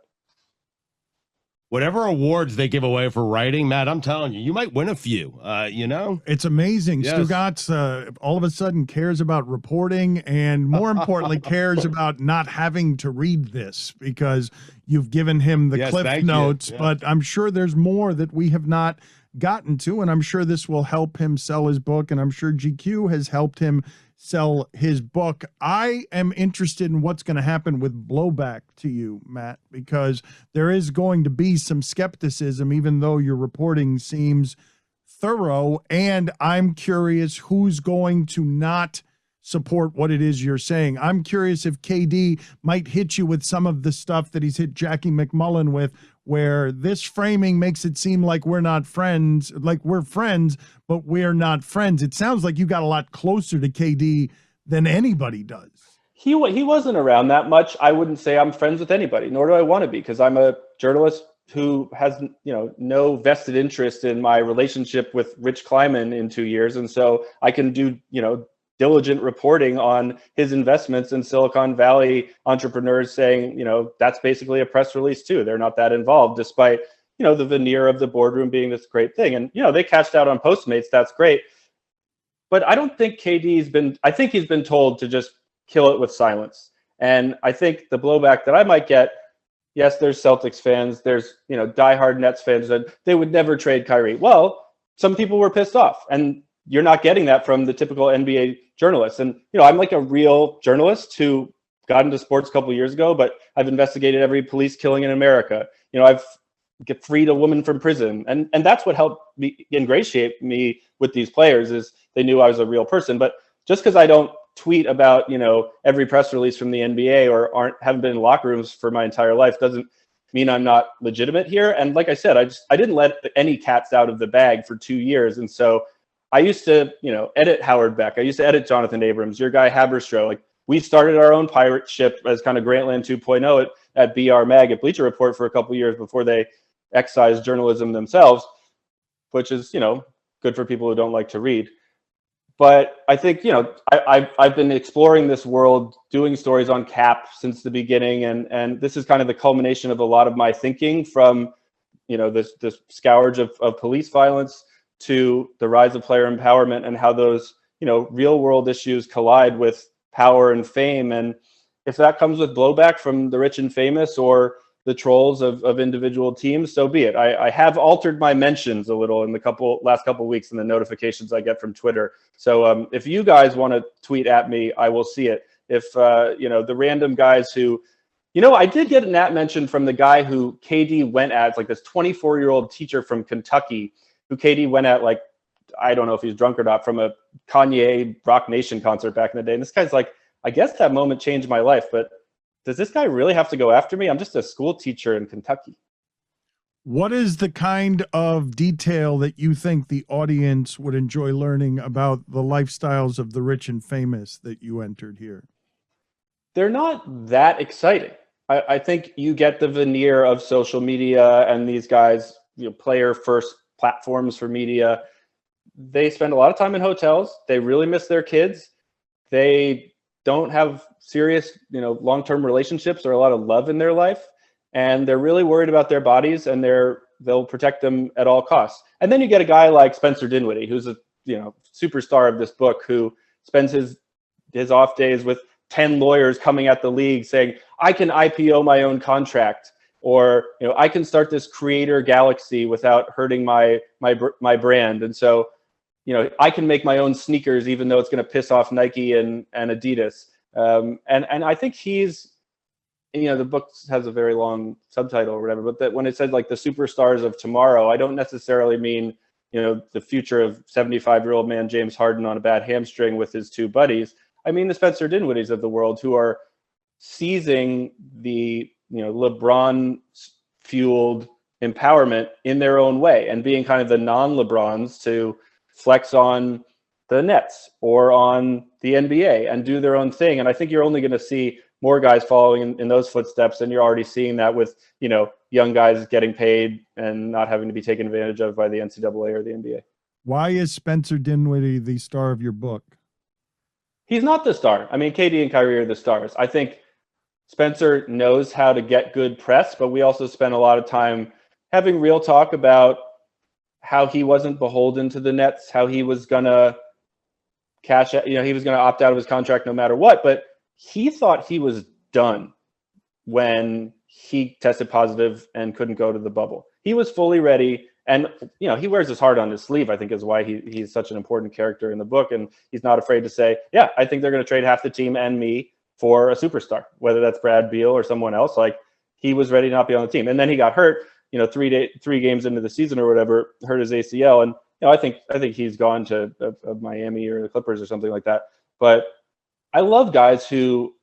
Whatever awards they give away for writing, Matt, I'm telling you, you might win a few. It's amazing. Yes. Stugotz all of a sudden cares about reporting and, more importantly, cares about not having to read this because you've given him the cliff notes. Yeah. But I'm sure there's more that we have not gotten to, and I'm sure this will help him sell his book, and I'm sure GQ has helped him sell his book. I am interested in what's going to happen with blowback to you, Matt, because there is going to be some skepticism, even though your reporting seems thorough. And I'm curious who's going to not support what it is you're saying. I'm curious if KD might hit you with some of the stuff that he's hit Jackie McMullen with, where this framing makes it seem like we're not friends, like we're friends, but we're not friends. It sounds like you got a lot closer to KD than anybody does. He wasn't around that much. I wouldn't say I'm friends with anybody, nor do I want to be, because I'm a journalist who has no vested interest in my relationship with Rich Kleiman in 2 years. And so I can do, diligent reporting on his investments in Silicon Valley entrepreneurs saying, that's basically a press release too. They're not that involved, despite, the veneer of the boardroom being this great thing. And, they cashed out on Postmates. That's great. But I don't think I think he's been told to just kill it with silence. And I think the blowback that I might get, yes, there's Celtics fans, there's, diehard Nets fans that they would never trade Kyrie. Well, some people were pissed off, and you're not getting that from the typical NBA journalist. And, I'm like a real journalist who got into sports a couple of years ago, but I've investigated every police killing in America. I've freed a woman from prison. And that's what helped me ingratiate me with these players, is they knew I was a real person. But just because I don't tweet about, every press release from the NBA or haven't been in locker rooms for my entire life doesn't mean I'm not legitimate here. And like I said, I didn't let any cats out of the bag for 2 years. And so I used to, edit Howard Beck. I used to edit Jonathan Abrams, your guy Haberstroh. Like, we started our own pirate ship as kind of Grantland 2.0 at BR Mag at Bleacher Report for a couple of years before they excised journalism themselves, which is, good for people who don't like to read. But I think, I've been exploring this world, doing stories on Cap since the beginning. And this is kind of the culmination of a lot of my thinking from, this scourge of police violence to the rise of player empowerment and how those, real world issues collide with power and fame. And if that comes with blowback from the rich and famous or the trolls of individual teams, so be it. I have altered my mentions a little in the last couple of weeks in the notifications I get from Twitter. So if you guys want to tweet at me, I will see it. If, the random guys who, I did get an at mention from the guy who KD went at, it's like this 24-year-old teacher from Kentucky who KD went at, like, I don't know if he's drunk or not, from a Kanye Rock Nation concert back in the day. And this guy's like, I guess that moment changed my life, but does this guy really have to go after me? I'm just a school teacher in Kentucky. What is the kind of detail that you think the audience would enjoy learning about the lifestyles of the rich and famous that you entered here? They're not that exciting. I think you get the veneer of social media and these guys, player first platforms for media. They spend a lot of time in hotels. They really miss their kids. They don't have serious, long-term relationships or a lot of love in their life. And they're really worried about their bodies, and they'll protect them at all costs. And then you get a guy like Spencer Dinwiddie, who's a, superstar of this book, who spends his off days with 10 lawyers coming at the league saying, I can IPO my own contract, or, I can start this creator galaxy without hurting my brand. And so, I can make my own sneakers, even though it's going to piss off Nike and Adidas. And I think he's, the book has a very long subtitle or whatever, but that when it says like the superstars of tomorrow, I don't necessarily mean, the future of 75-year-old man James Harden on a bad hamstring with his two buddies. I mean the Spencer Dinwiddies of the world who are seizing the, LeBron fueled empowerment in their own way and being kind of the non-LeBrons to flex on the Nets or on the NBA and do their own thing. And I think you're only going to see more guys following in those footsteps. And you're already seeing that with, young guys getting paid and not having to be taken advantage of by the NCAA or the NBA. Why is Spencer Dinwiddie the star of your book? He's not the star. I mean, KD and Kyrie are the stars. I think Spencer knows how to get good press, but we also spent a lot of time having real talk about how he wasn't beholden to the Nets, how he was going to cash out, he was going to opt out of his contract no matter what. But he thought he was done when he tested positive and couldn't go to the bubble. He was fully ready. And, he wears his heart on his sleeve, I think is why he's such an important character in the book. And he's not afraid to say, yeah, I think they're going to trade half the team and me for a superstar, whether that's Brad Beal or someone else. Like, he was ready to not be on the team. And then he got hurt, 3 games into the season or whatever, hurt his ACL. And, I think he's gone to Miami or the Clippers or something like that. But I love guys who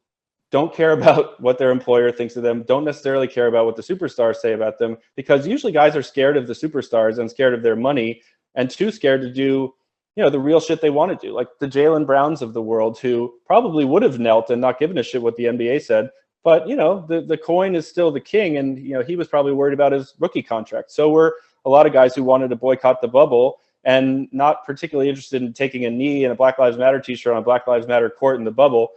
don't care about what their employer thinks of them, don't necessarily care about what the superstars say about them, because usually guys are scared of the superstars and scared of their money and too scared to do, the real shit they want to do. Like the Jaylen Browns of the world, who probably would have knelt and not given a shit what the NBA said. But, the coin is still the king. And, he was probably worried about his rookie contract. So were a lot of guys who wanted to boycott the bubble and not particularly interested in taking a knee in a Black Lives Matter t-shirt on a Black Lives Matter court in the bubble.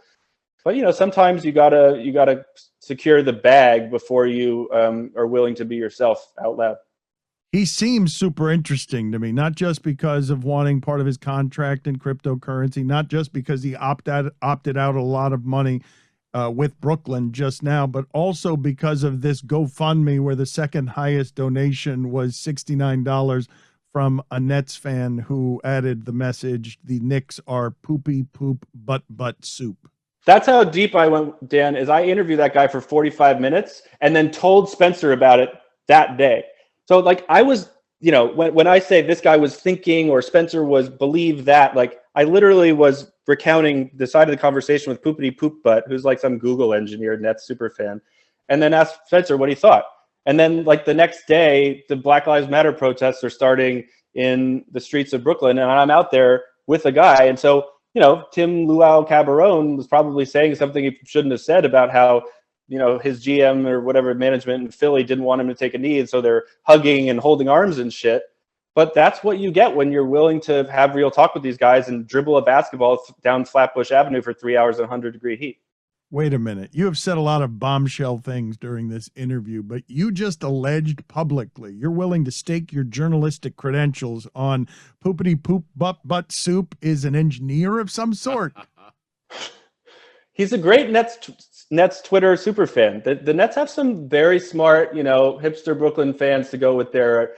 But, sometimes you gotta secure the bag before you are willing to be yourself out loud. He seems super interesting to me, not just because of wanting part of his contract in cryptocurrency, not just because he opted out a lot of money with Brooklyn just now, but also because of this GoFundMe where the second highest donation was $69 from a Nets fan who added the message, "The Knicks are poopy poop butt soup." That's how deep I went, Dan, is I interviewed that guy for 45 minutes and then told Spencer about it that day. So like I was, when I say this guy was thinking or Spencer was believe that, like I literally was recounting the side of the conversation with Poopity Poop Butt, who's like some Google engineer, Nets super fan, and then asked Spencer what he thought. And then like the next day, the Black Lives Matter protests are starting in the streets of Brooklyn, and I'm out there with a guy. And so, Tim Luau Cabarone was probably saying something he shouldn't have said about how, his GM or whatever management in Philly didn't want him to take a knee. And so they're hugging and holding arms and shit. But that's what you get when you're willing to have real talk with these guys and dribble a basketball down Flatbush Avenue for 3 hours in 100-degree heat. Wait a minute. You have said a lot of bombshell things during this interview, but you just alleged publicly you're willing to stake your journalistic credentials on Poopity Poop Butt Soup is an engineer of some sort. He's a great Nets Twitter super fan. The Nets have some very smart, hipster Brooklyn fans to go with their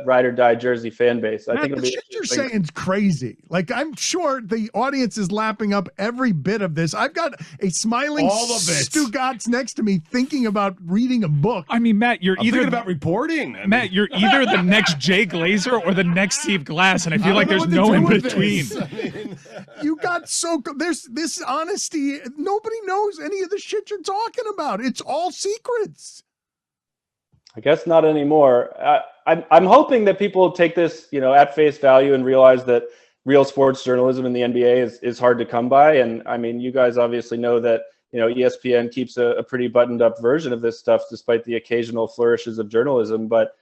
ride or die jersey fan base. I think the shit you're saying is crazy. Like I'm sure the audience is lapping up every bit of this. I've got a smiling Stugotz next to me thinking about reading a book. I mean, Matt, you're either about reporting. You're either the next Jay Glazer or the next Steve Glass, and I feel like there's no in between. You got there's this honesty. Nobody knows any of the shit you're talking about. It's all secrets. I guess not anymore. I'm hoping that people take this, at face value and realize that real sports journalism in the NBA is hard to come by. And I mean, you guys obviously know that, ESPN keeps a pretty buttoned up version of this stuff, despite the occasional flourishes of journalism. But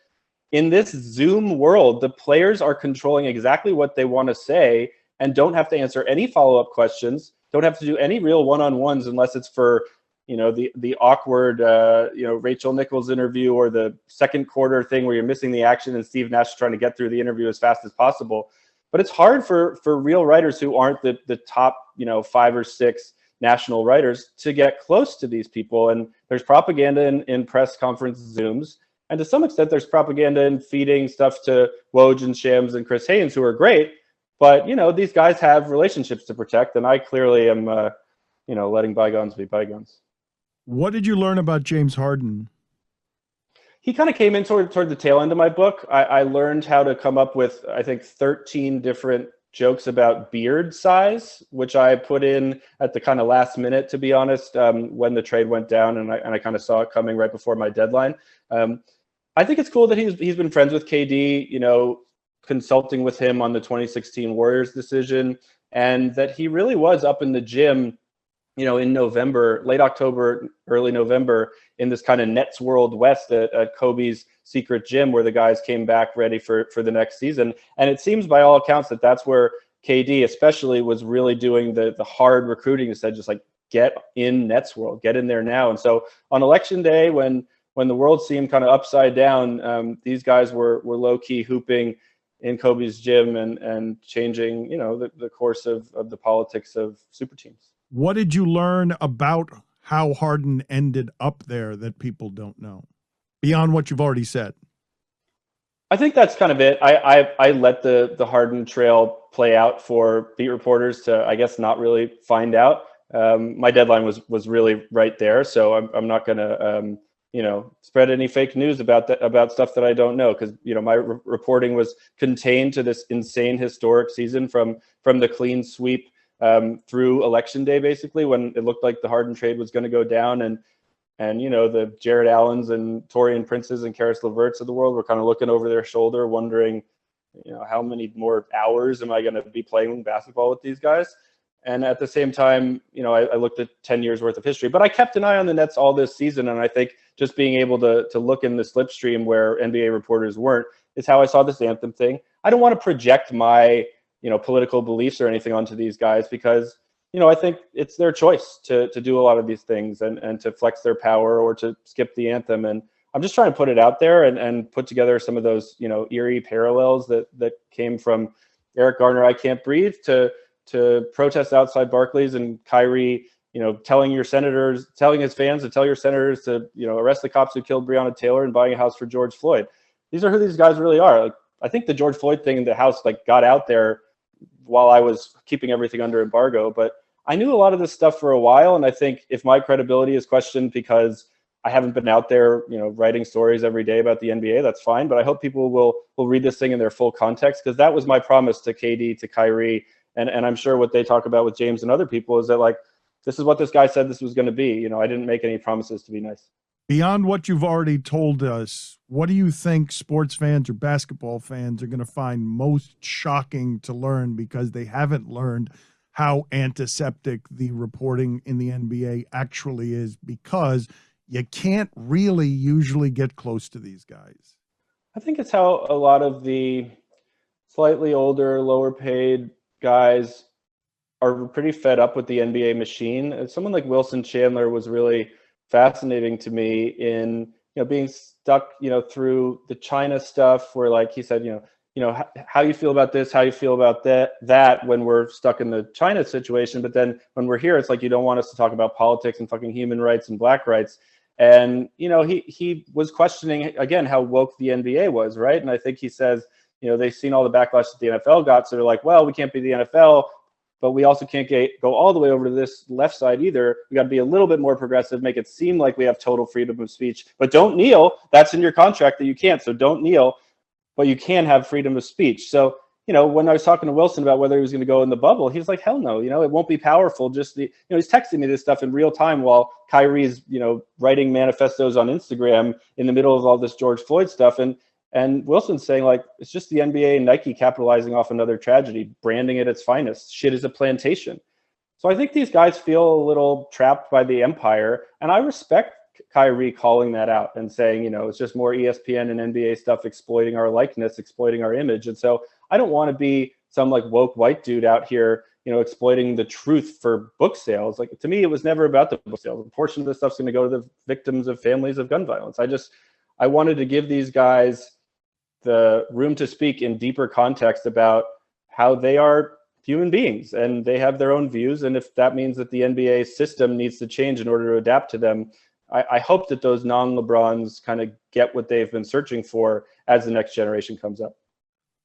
in this Zoom world, the players are controlling exactly what they want to say and don't have to answer any follow-up questions, don't have to do any real one-on-ones unless it's for, the awkward, Rachel Nichols interview or the second quarter thing where you're missing the action and Steve Nash is trying to get through the interview as fast as possible. But it's hard for real writers who aren't the top, 5 or 6 national writers to get close to these people. And there's propaganda in press conference Zooms. And to some extent, there's propaganda in feeding stuff to Woj and Shams and Chris Haynes, who are great. But, these guys have relationships to protect. And I clearly am, letting bygones be bygones. What did you learn about James Harden? He kind of came in toward the tail end of my book. I learned how to come up with, I think, 13 different jokes about beard size, which I put in at the kind of last minute, to be honest, when the trade went down, and I kind of saw it coming right before my deadline. I think it's cool that he's been friends with KD, consulting with him on the 2016 Warriors decision, and that he really was up in the gym, in November, late October, early November, in this kind of Nets World West at Kobe's secret gym where the guys came back ready for the next season. And it seems by all accounts that that's where KD especially was really doing the hard recruiting, instead, just like, get in Nets world, get in there now. And so on election day, when the world seemed kind of upside down, these guys were low key hooping in Kobe's gym and changing, the course of the politics of super teams. What did you learn about how Harden ended up there that people don't know, beyond what you've already said? I think that's kind of it. I let the Harden trail play out for beat reporters to, I guess, not really find out. My deadline was really right there, so I'm not going to spread any fake news about stuff that I don't know, because my reporting was contained to this insane historic season from the clean sweep through election day, basically, when it looked like the Harden trade was going to go down, and the Jared Allens and Taurean Princes and Karis LeVerts of the world were kind of looking over their shoulder, wondering, how many more hours am I going to be playing basketball with these guys? And at the same time, I looked at 10 years worth of history, but I kept an eye on the Nets all this season. And I think just being able to look in the slipstream where NBA reporters weren't is how I saw this anthem thing. I don't want to project my, political beliefs or anything onto these guys, because, I think it's their choice to do a lot of these things and to flex their power or to skip the anthem. And I'm just trying to put it out there and put together some of those, eerie parallels that came from Eric Garner, I Can't Breathe, to protest outside Barclays, and Kyrie, telling his fans to tell your senators to, arrest the cops who killed Breonna Taylor, and buying a house for George Floyd. These are who these guys really are. Like, I think the George Floyd thing in the house got out there while I was keeping everything under embargo, but I knew a lot of this stuff for a while. And I think if my credibility is questioned because I haven't been out there, writing stories every day about the NBA, that's fine. But I hope people will read this thing in their full context, because that was my promise to KD, to Kyrie, and I'm sure what they talk about with James and other people is that, this is what this guy said this was going to be. I didn't make any promises to be nice. Beyond what you've already told us, what do you think sports fans or basketball fans are going to find most shocking to learn, because they haven't learned how antiseptic the reporting in the NBA actually is, because you can't really usually get close to these guys? I think it's how a lot of the slightly older, lower paid guys are pretty fed up with the NBA machine. Someone like Wilson Chandler was really fascinating to me in, being stuck, through the China stuff, where he said, how you feel about this, how you feel about that when we're stuck in the China situation. But then when we're here, it's you don't want us to talk about politics and fucking human rights and black rights. And, he was questioning, again, how woke the NBA was, right? And I think he says, they've seen all the backlash that the NFL got. So they're like, well, we can't be the NFL, but we also can't go all the way over to this left side either. We got to be a little bit more progressive, make it seem like we have total freedom of speech, but don't kneel. That's in your contract that you can't. So don't kneel, but you can have freedom of speech. So, when I was talking to Wilson about whether he was going to go in the bubble, he was like, hell no, it won't be powerful. Just he's texting me this stuff in real time while Kyrie's, writing manifestos on Instagram in the middle of all this George Floyd stuff. And Wilson's saying, it's just the NBA and Nike capitalizing off another tragedy, branding at its finest. Shit is a plantation. So I think these guys feel a little trapped by the empire. And I respect Kyrie calling that out and saying, it's just more ESPN and NBA stuff exploiting our likeness, exploiting our image. And so I don't want to be some woke white dude out here, exploiting the truth for book sales. To me, it was never about the book sales. A portion of this stuff's going to go to the victims of families of gun violence. I wanted to give these guys the room to speak in deeper context about how they are human beings and they have their own views. And if that means that the NBA system needs to change in order to adapt to them, I hope that those non-LeBrons kind of get what they've been searching for as the next generation comes up.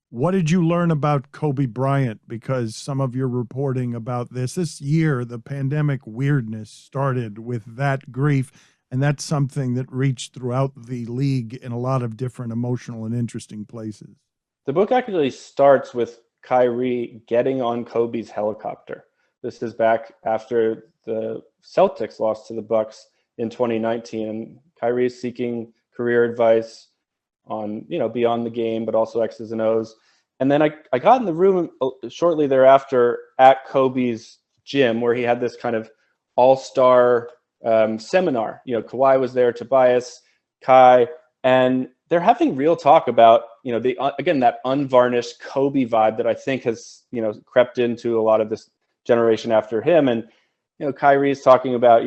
What did you learn about Kobe Bryant? Because some of your reporting about this year, the pandemic weirdness started with that grief. And that's something that reached throughout the league in a lot of different emotional and interesting places. The book actually starts with Kyrie getting on Kobe's helicopter. This is back after the Celtics lost to the Bucks in 2019. And Kyrie is seeking career advice on, beyond the game, but also X's and O's. And then I got in the room shortly thereafter at Kobe's gym, where he had this kind of all-star seminar. Kawhi was there, Tobias, Kai, and they're having real talk about, again, that unvarnished Kobe vibe that I think has, crept into a lot of this generation after him. And, Kyrie is talking about,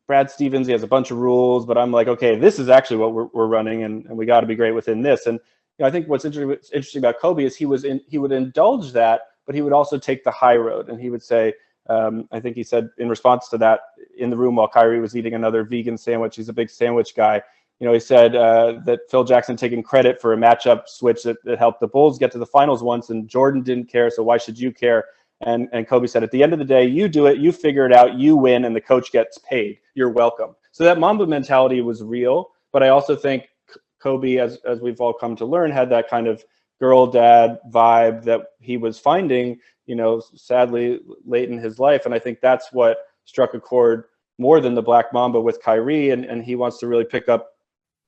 Brad Stevens, he has a bunch of rules, but I'm like, okay, this is actually what we're running, and we got to be great within this. And I think what's interesting about Kobe is he would indulge that, but he would also take the high road, and he would say, I think he said in response to that in the room while Kyrie was eating another vegan sandwich, he's a big sandwich guy. He said that Phil Jackson taking credit for a matchup switch that helped the Bulls get to the finals once, and Jordan didn't care, so why should you care? And Kobe said, at the end of the day, you do it, you figure it out, you win, and the coach gets paid. You're welcome. So that Mamba mentality was real, but I also think Kobe, as we've all come to learn, had that kind of girl dad vibe that he was finding, sadly late in his life. And I think that's what struck a chord more than the Black Mamba with Kyrie, and he wants to really pick up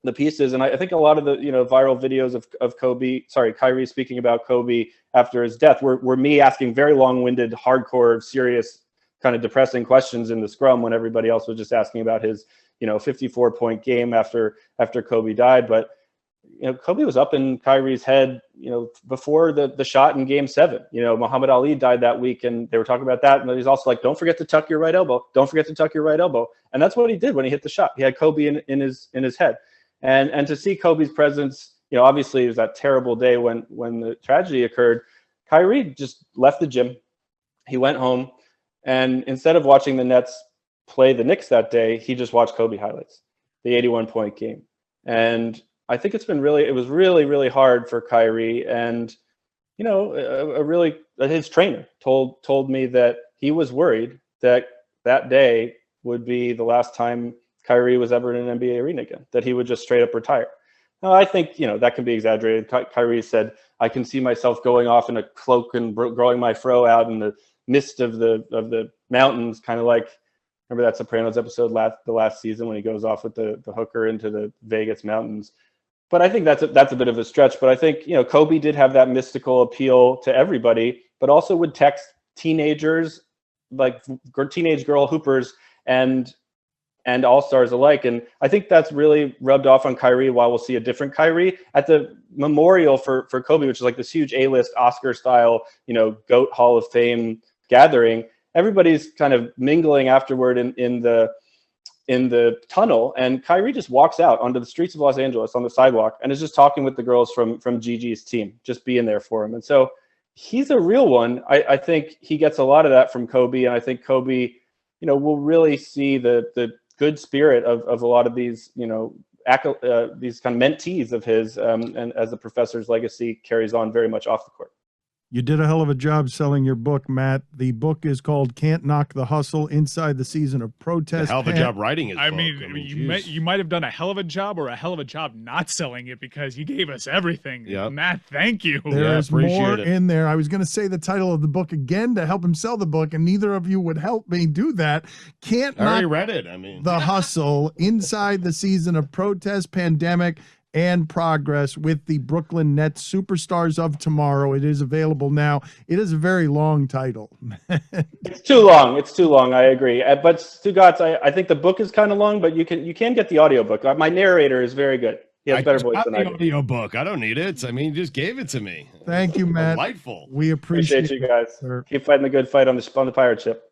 the pieces. And I think a lot of the viral videos of Kyrie speaking about Kobe after his death were me asking very long-winded, hardcore, serious, kind of depressing questions in the scrum when everybody else was just asking about his 54-point game after Kobe died. But Kobe was up in Kyrie's head before the shot in Game 7. Muhammad Ali died that week, and they were talking about that, and he's also like, don't forget to tuck your right elbow, and that's what he did when he hit the shot. He had Kobe in his head. And to see Kobe's presence, obviously it was that terrible day when the tragedy occurred. Kyrie just left the gym. He went home, and instead of watching the Nets play the Knicks that day, he just watched Kobe highlights, the 81-point game. And I think it was really, really hard for Kyrie. And, his trainer told me that he was worried that day would be the last time Kyrie was ever in an NBA arena again, that he would just straight up retire. Now, I think, that can be exaggerated. Kyrie said, I can see myself going off in a cloak and growing my fro out in the mist of the mountains, kind of like, remember that Sopranos episode the last season when he goes off with the hooker into the Vegas mountains. But I think that's a bit of a stretch. But I think, Kobe did have that mystical appeal to everybody, but also would text teenagers, like teenage girl hoopers, and all-stars alike. And I think that's really rubbed off on Kyrie, while we'll see a different Kyrie at the memorial for Kobe, which is like this huge A-list Oscar-style, GOAT Hall of Fame gathering. Everybody's kind of mingling afterward in the tunnel, and Kyrie just walks out onto the streets of Los Angeles on the sidewalk and is just talking with the girls from Gigi's team, just being there for him. And so he's a real one. I think he gets a lot of that from Kobe, and I think Kobe, will really see the good spirit of a lot of these, these kind of mentees of his, and as the professor's legacy carries on very much off the court. You did a hell of a job selling your book, Matt. The book is called Can't Knock the Hustle, Inside the Season of Protest. A hell of a job writing his book. You might have done a hell of a job or a hell of a job not selling it, because you gave us everything. Yep. Matt, thank you. There's more in there. I was going to say the title of the book again to help him sell the book, and neither of you would help me do that. I already read it. The Hustle, Inside the Season of Protest, Pandemic, and Progress with the Brooklyn Nets Superstars of Tomorrow. It is available now. It is a very long title. It's too long. I agree. But Stugotz, I think the book is kind of long, but you can get the audiobook. My narrator is very good. He has better voice than I do. Audio book. I don't need it. You just gave it to me. Thank you, Matt. Delightful. We appreciate you guys. Sir. Keep fighting the good fight on the pirate ship.